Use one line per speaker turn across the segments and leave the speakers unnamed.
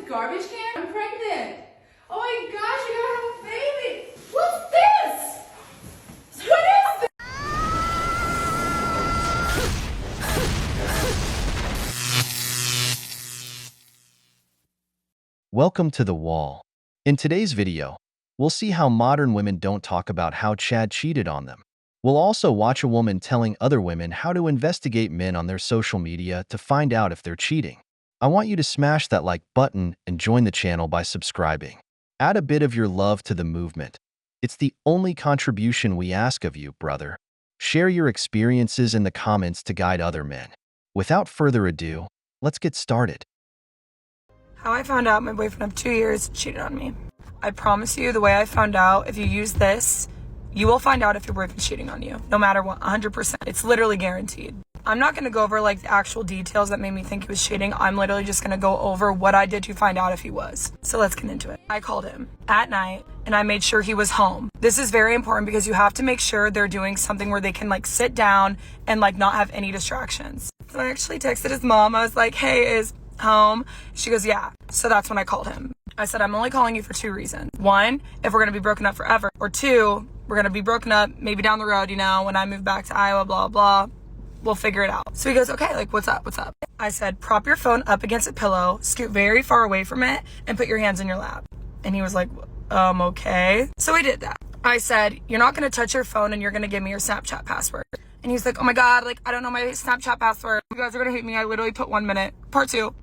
garbage can? I'm pregnant. Oh my gosh, I gotta have a baby. What's this? What is this?
Welcome to The Wall. In today's video, we'll see how modern women don't talk about how Chad cheated on them. We'll also watch a woman telling other women how to investigate men on their social media to find out if they're cheating. I want you to smash that like button and join the channel by subscribing. Add a bit of your love to the movement. It's the only contribution we ask of you, brother. Share your experiences in the comments to guide other men. Without further ado, let's get started.
How I found out my boyfriend of 2 years cheated on me. I promise you, the way I found out, if you use this, you will find out if your boyfriend's cheating on you, no matter what, 100%. It's literally guaranteed. I'm not going to go over like the actual details that made me think he was cheating. I'm literally just going to go over what I did to find out if he was. So let's get into it. I called him at night and I made sure he was home. This is very important because you have to make sure they're doing something where they can like sit down and like not have any distractions. So I actually texted his mom. I was like, hey, is home? She goes, yeah. So that's when I called him. I said, I'm only calling you for 2 reasons. One, if we're going to be broken up forever. Or two, we're going to be broken up maybe down the road, when I move back to Iowa, blah, blah. We'll figure it out. So he goes, okay, like, what's up? What's up? I said, prop your phone up against a pillow, scoot very far away from it, and put your hands in your lap. And he was like, okay. So we did that. I said, you're not going to touch your phone and you're going to give me your Snapchat password. And he's like, oh my God, like, I don't know my Snapchat password. You guys are going to hate me. I literally put 1 minute. Part 2.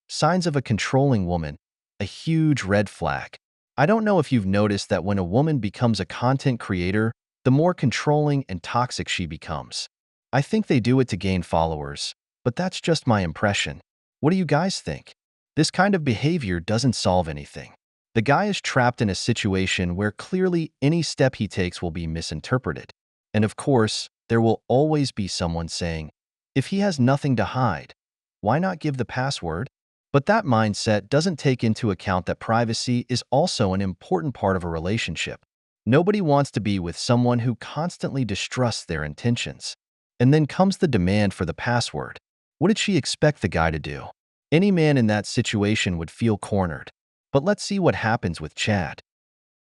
Signs of a controlling woman. A huge red flag. I don't know if you've noticed that when a woman becomes a content creator, the more controlling and toxic she becomes. I think they do it to gain followers, but that's just my impression. What do you guys think? This kind of behavior doesn't solve anything. The guy is trapped in a situation where clearly any step he takes will be misinterpreted. And of course, there will always be someone saying, if he has nothing to hide, why not give the password? But that mindset doesn't take into account that privacy is also an important part of a relationship. Nobody wants to be with someone who constantly distrusts their intentions. And then comes the demand for the password. What did she expect the guy to do? Any man in that situation would feel cornered. But let's see what happens with Chad.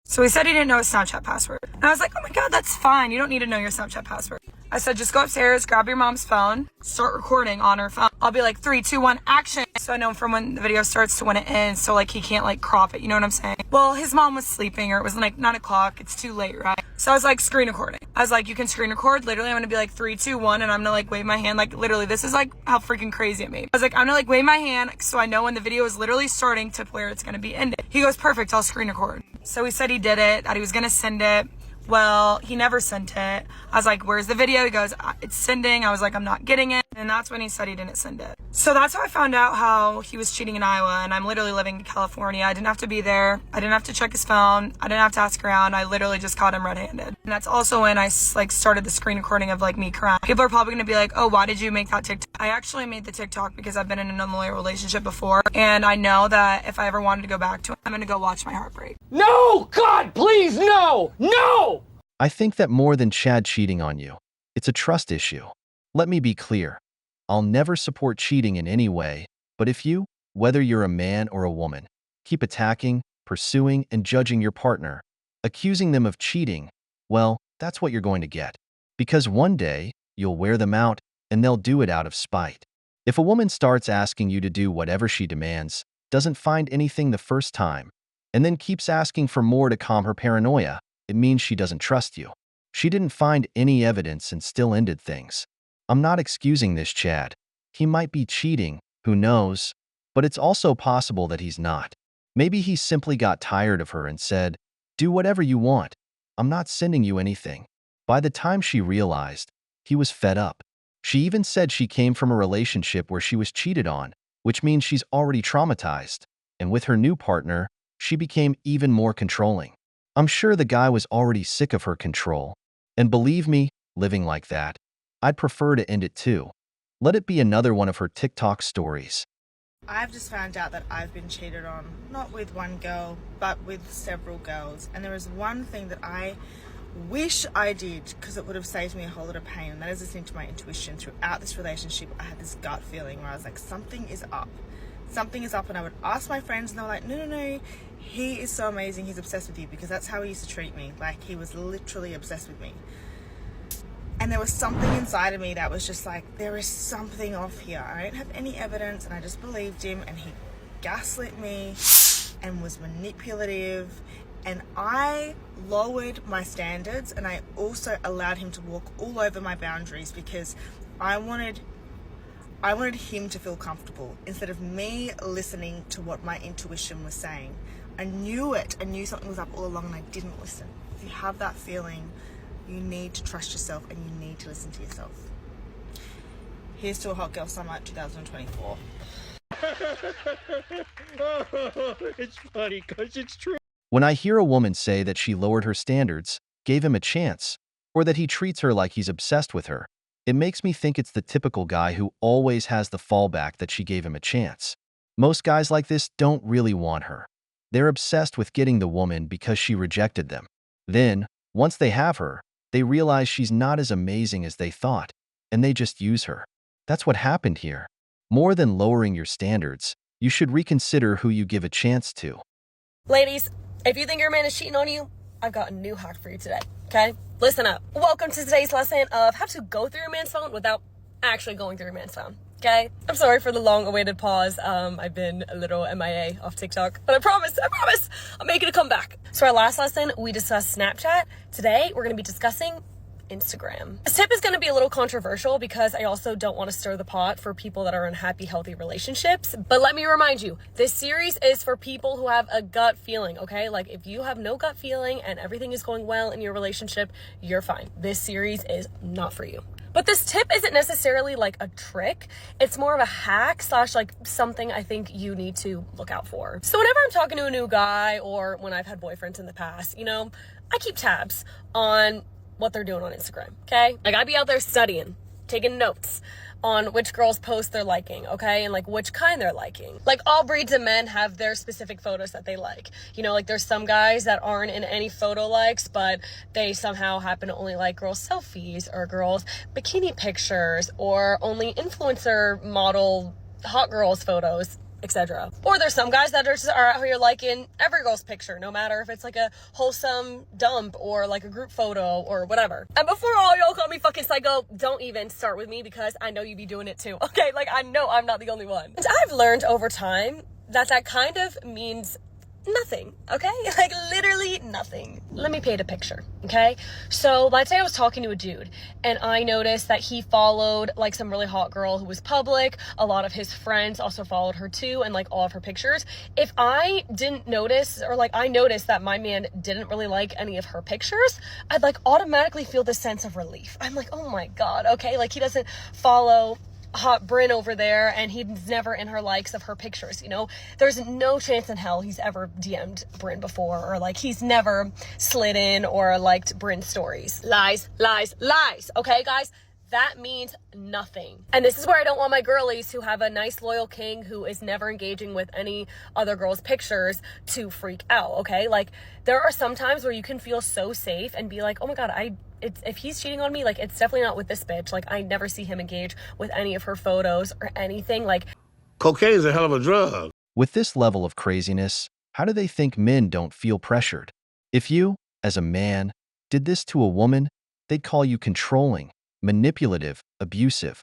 So he said he didn't know his Snapchat password. And I was like, oh my God, that's fine. You don't need to know your Snapchat password. I said, just go upstairs, grab your mom's phone, start recording on her phone. I'll be like, 3, 2, 1, action. So I know from when the video starts to when it ends. So like he can't like crop it. You know what I'm saying? Well, his mom was sleeping or it was like 9 o'clock. It's too late, right? So I was like, screen recording. I was like, you can screen record. Literally, I'm going to be like 3, 2, 1. And I'm going to like wave my hand. Like literally, this is like how freaking crazy it made me. I was like, I'm going to like wave my hand. So I know when the video is literally starting to where it's going to be ended. He goes, perfect. I'll screen record. So he said he did it, that he was going to send it. Well, he never sent it. I was like, where's the video? He goes, it's sending. I was like, I'm not getting it. And that's when he said he didn't send it. So that's how I found out how he was cheating in Iowa. And I'm literally living in California. I didn't have to be there. I didn't have to check his phone. I didn't have to ask around. I literally just caught him red-handed. And that's also when I like started the screen recording of like me crying. People are probably going to be like, oh, why did you make that TikTok? I actually made the TikTok because I've been in an unloyal relationship before. And I know that if I ever wanted to go back to it, I'm going to go watch my heartbreak.
No! God, please, no! No!
I think that more than Chad cheating on you, it's a trust issue. Let me be clear. I'll never support cheating in any way, but if you, whether you're a man or a woman, keep attacking, pursuing, and judging your partner, accusing them of cheating, well, that's what you're going to get. Because one day, you'll wear them out, and they'll do it out of spite. If a woman starts asking you to do whatever she demands, doesn't find anything the first time, and then keeps asking for more to calm her paranoia, it means she doesn't trust you. She didn't find any evidence and still ended things. I'm not excusing this Chad. He might be cheating, who knows? But it's also possible that he's not. Maybe he simply got tired of her and said, do whatever you want. I'm not sending you anything. By the time she realized, he was fed up. She even said she came from a relationship where she was cheated on, which means she's already traumatized. And with her new partner, she became even more controlling. I'm sure the guy was already sick of her control. And believe me, living like that, I'd prefer to end it too. Let it be another one of her TikTok stories.
I've just found out that I've been cheated on, not with one girl, but with several girls. And there is one thing that I wish I did, because it would have saved me a whole lot of pain, and that is listening to my intuition. Throughout this relationship, I had this gut feeling where I was like, something is up. something is up, and I would ask my friends, and they were like, no, he is so amazing, he's obsessed with you, because that's how he used to treat me. Like, he was literally obsessed with me. And there was something inside of me that was just like, there is something off here. I don't have any evidence, and I just believed him, and he gaslit me and was manipulative, and I lowered my standards, and I also allowed him to walk all over my boundaries, because I wanted him to feel comfortable instead of me listening to what my intuition was saying. I knew it. I knew something was up all along, and I didn't listen. If you have that feeling, you need to trust yourself, and you need to listen to yourself. Here's to a hot girl summer 2024.
It's funny because it's true.
When I hear a woman say that she lowered her standards, gave him a chance, or that he treats her like he's obsessed with her, it makes me think it's the typical guy who always has the fallback that she gave him a chance. Most guys like this don't really want her. They're obsessed with getting the woman because she rejected them. Then, once they have her, they realize she's not as amazing as they thought, and they just use her. That's what happened here. More than lowering your standards, you should reconsider who you give a chance to.
Ladies, if you think your man is cheating on you, I've got a new hack for you today, okay? Listen up. Welcome to today's lesson of how to go through your man's phone without actually going through your man's phone, okay? I'm sorry for the long-awaited pause. I've been a little MIA off TikTok, but I promise, I'm making a comeback. So our last lesson, we discussed Snapchat. Today, we're gonna be discussing Instagram. This tip is going to be a little controversial because I also don't want to stir the pot for people that are in happy, healthy relationships. But let me remind you, this series is for people who have a gut feeling, okay? Like, if you have no gut feeling and everything is going well in your relationship, you're fine. This series is not for you. But this tip isn't necessarily like a trick. It's more of a hack / like something I think you need to look out for. So whenever I'm talking to a new guy, or when I've had boyfriends in the past, you know, I keep tabs on what they're doing on Instagram, okay? Like, I'd be out there studying, taking notes on which girls' posts they're liking, okay? And like which kind they're liking. Like, all breeds of men have their specific photos that they like. You know, like there's some guys that aren't in any photo likes, but they somehow happen to only like girls' selfies or girls' bikini pictures or only influencer model hot girls' photos, etc. Or there's some guys that are out here liking every girl's picture, no matter if it's like a wholesome dump or like a group photo or whatever. And before all y'all call me fucking psycho, don't even start with me, because I know you be doing it too, okay? Like, I know I'm not the only one. And I've learned over time that kind of means nothing, okay? Like, literally nothing. Let me paint a picture, okay? So let's say I was talking to a dude and I noticed that he followed like some really hot girl who was public. A lot of his friends also followed her too, and like all of her pictures. If I didn't notice, or like I noticed that my man didn't really like any of her pictures, I'd like automatically feel this sense of relief. I'm like, oh my God, okay? Like, he doesn't follow hot Bryn over there, and he's never in her likes of her pictures, you know? There's no chance in hell he's ever DM'd Bryn before, or like he's never slid in or liked Bryn's stories. Lies, lies, lies, okay, guys? That means nothing. And this is where I don't want my girlies who have a nice loyal king who is never engaging with any other girl's pictures to freak out, okay? Like, there are some times where you can feel so safe and be like, oh my God, if he's cheating on me, like, it's definitely not with this bitch. Like, I never see him engage with any of her photos or anything. Like,
cocaine is a hell of a drug.
With this level of craziness, how do they think men don't feel pressured? If you, as a man, did this to a woman, they'd call you controlling, manipulative, abusive.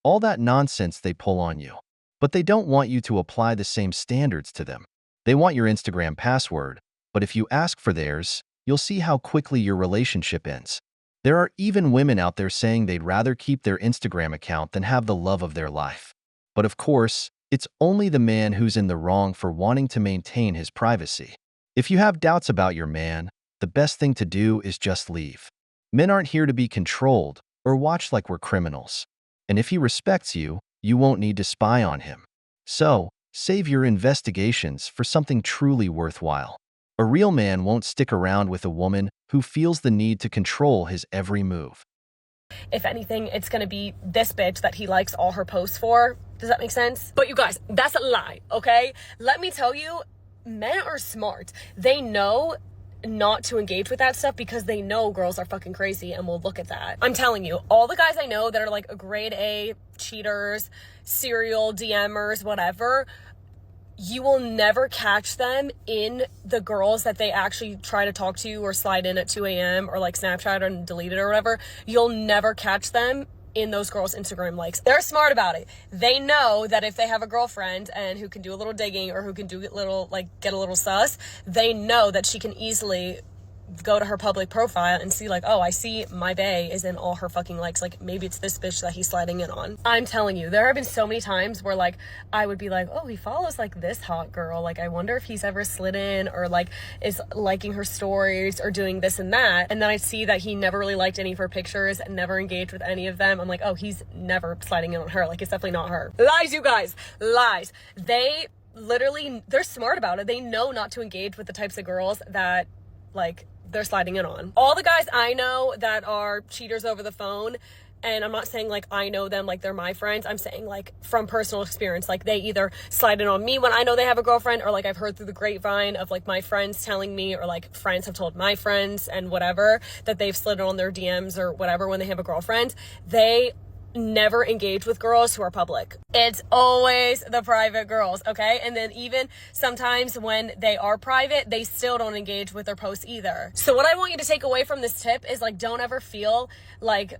All that nonsense they pull on you. But they don't want you to apply the same standards to them. They want your Instagram password, but if you ask for theirs, you'll see how quickly your relationship ends. There are even women out there saying they'd rather keep their Instagram account than have the love of their life. But of course, it's only the man who's in the wrong for wanting to maintain his privacy. If you have doubts about your man, the best thing to do is just leave. Men aren't here to be controlled or watched like we're criminals. And if he respects you, you won't need to spy on him. So, save your investigations for something truly worthwhile. A real man won't stick around with a woman who feels the need to control his every move.
if anything, it's gonna be this bitch that he likes all her posts for. Does that make sense? But you guys, that's a lie, okay? Let me tell you, men are smart. They know not to engage with that stuff because they know girls are fucking crazy and will look at that. I'm telling you, all the guys I know that are like grade A cheaters, serial DMers, whatever, you will never catch them in the girls that they actually try to talk to or slide in at 2 a.m. or like Snapchat and delete it or whatever. You'll never catch them in those girls' Instagram likes. They're smart about it. They know that if they have a girlfriend and who can do a little digging or who can do a little, like, get a little sus, they know that she can easily go to her public profile and see like, oh, I see my bae is in all her fucking likes. Like, maybe it's this bitch that he's sliding in on. I'm telling you, there have been so many times where like, I would be like, oh, he follows like this hot girl. Like, I wonder if he's ever slid in or like is liking her stories or doing this and that. And then I see that he never really liked any of her pictures and never engaged with any of them. I'm like, oh, he's never sliding in on her. Like, it's definitely not her. Lies, you guys, lies. They literally, they're smart about it. They know not to engage with the types of girls that like they're sliding in on. All the guys I know that are cheaters over the phone, and I'm not saying like I know them like they're my friends, I'm saying like from personal experience, like they either slide in on me when I know they have a girlfriend, or like I've heard through the grapevine of like my friends telling me, or like friends have told my friends and whatever, that they've slid in on their DMs or whatever when they have a girlfriend. They never engage with girls who are public. It's always the private girls, okay? And then even sometimes when they are private, they still don't engage with their posts either. So what I want you to take away from this tip is like, don't ever feel like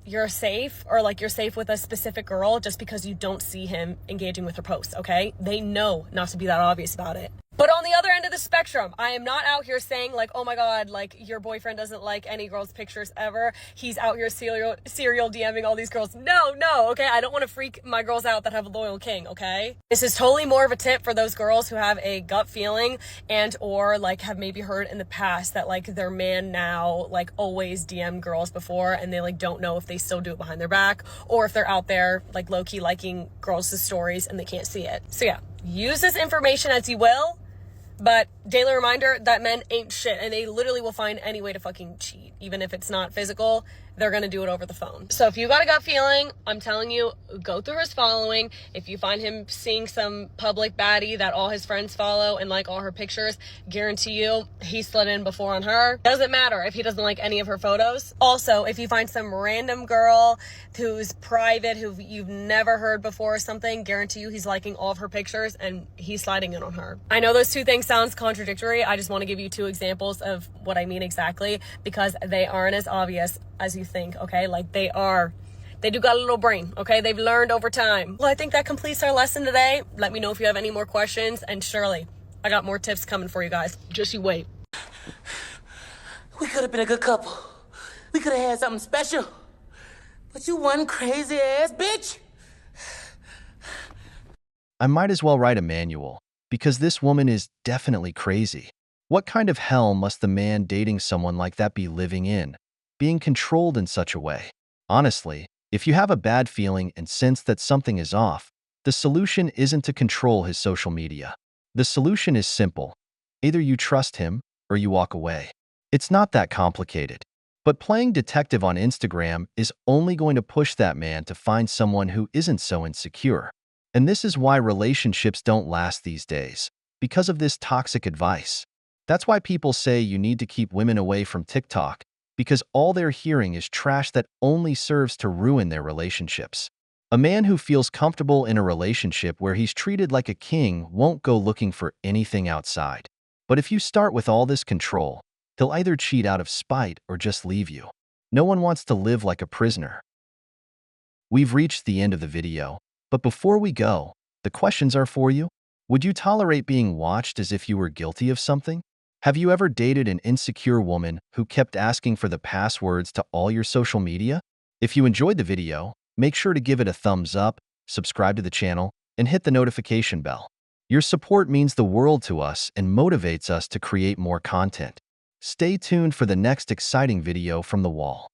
you're safe or like you're safe with a specific girl just because you don't see him engaging with her posts, okay? They know not to be that obvious about it. But on the other end of the spectrum, I am not out here saying like, oh my God, like your boyfriend doesn't like any girls' pictures ever. He's out here serial DMing all these girls. No, okay? I don't want to freak my girls out that have a loyal king, okay? This is totally more of a tip for those girls who have a gut feeling and or like have maybe heard in the past that like their man now like always DM girls before and they like don't know if they still do it behind their back or if they're out there like low-key liking girls' stories and they can't see it. So yeah, use this information as you will. But daily reminder that men ain't shit and they literally will find any way to fucking cheat. Even if it's not physical, they're gonna do it over the phone. So if you got a gut feeling, I'm telling you, go through his following. If you find him seeing some public baddie that all his friends follow and like all her pictures, guarantee you he slid in before on her. Doesn't matter if he doesn't like any of her photos. Also, if you find some random girl who's private, who you've never heard before or something, guarantee you he's liking all of her pictures and he's sliding in on her. I know those two things sounds contradictory. I just want to give you two examples of what I mean exactly because they aren't as obvious as you think, okay? Like they do got a little brain, okay? They've learned over time. Well, I think that completes our lesson today. Let me know if you have any more questions, and surely I got more tips coming for you guys. Just you wait.
We could have been a good couple. We could have had something special. But you one crazy ass bitch.
I might as well write a manual, because this woman is definitely crazy. What kind of hell must the man dating someone like that be living in, being controlled in such a way? Honestly, if you have a bad feeling and sense that something is off, the solution isn't to control his social media. The solution is simple. Either you trust him or you walk away. It's not that complicated. But playing detective on Instagram is only going to push that man to find someone who isn't so insecure. And this is why relationships don't last these days, because of this toxic advice. That's why people say you need to keep women away from TikTok, because all they're hearing is trash that only serves to ruin their relationships. A man who feels comfortable in a relationship where he's treated like a king won't go looking for anything outside. But if you start with all this control, he'll either cheat out of spite or just leave you. No one wants to live like a prisoner. We've reached the end of the video, but before we go, the questions are for you. Would you tolerate being watched as if you were guilty of something? Have you ever dated an insecure woman who kept asking for the passwords to all your social media? If you enjoyed the video, make sure to give it a thumbs up, subscribe to the channel, and hit the notification bell. Your support means the world to us and motivates us to create more content. Stay tuned for the next exciting video from The Wall.